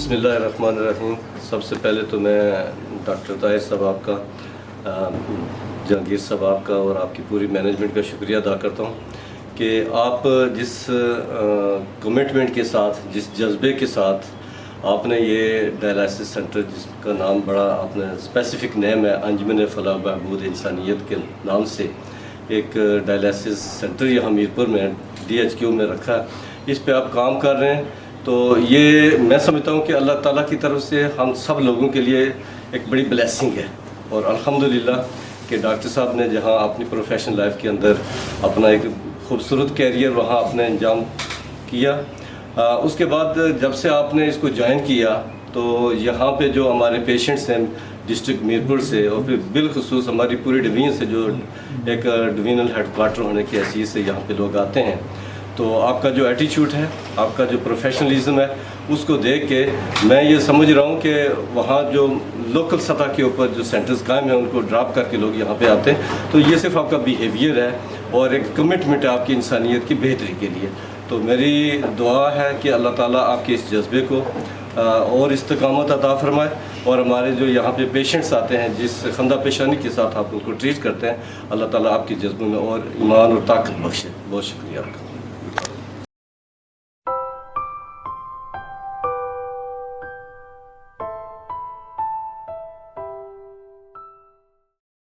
बिस्मिल्लाहिर्रहमानिर्रहीम। सबसे पहले तो मैं डॉक्टर ताहिर साहब आपका, जहांगीर साहब आपका और आपकी पूरी मैनेजमेंट का शुक्रिया अदा करता हूँ कि आप जिस कमिटमेंट के साथ, जिस जज्बे के साथ आपने ये डायलिसिस सेंटर, जिसका नाम बड़ा आपने स्पेसिफिक नेम है, अंजुमन फलाह बहबूद इंसानियत के नाम से एक डायलिसिस सेंटर यहाँ हमीरपुर में DHQ में रखा है, इस पे आप काम कर रहे हैं। तो ये मैं समझता हूँ कि अल्लाह ताला की तरफ से हम सब लोगों के लिए एक बड़ी ब्लेसिंग है। और अल्हम्दुलिल्लाह कि डॉक्टर साहब ने जहाँ अपनी प्रोफेशनल लाइफ के अंदर अपना एक खूबसूरत कैरियर वहाँ आपने अंजाम किया, उसके बाद जब से आपने इसको ज्वाइन किया तो यहाँ पे जो हमारे पेशेंट्स हैं डिस्ट्रिक्ट मीरपुर से, और फिर बिलखुसूस हमारी पूरी डिवीज़न से, जो एक डिवीजनल हेडक्वार्टर होने की हैसियत से यहाँ पे लोग आते हैं, तो आपका जो एटीट्यूड है, आपका जो प्रोफेशनलिज्म है, उसको देख के मैं ये समझ रहा हूँ कि वहाँ जो लोकल सतह के ऊपर जो सेंटर्स कायम हैं उनको ड्रॉप करके लोग यहाँ पे आते हैं। तो ये सिर्फ आपका बिहेवियर है और एक कमिटमेंट है आपकी इंसानियत की बेहतरी के लिए। तो मेरी दुआ है कि अल्लाह ताला आपके इस जज्बे को और इस्तकामत अता फरमाए, और हमारे जो यहाँ पे पेशेंट्स आते हैं जिस खंदा पेशानी के साथ आप उनको ट्रीट करते हैं, अल्लाह ताला आपके जज्बे में और ईमान और ताकत बख्शे। बहुत शुक्रिया आपका।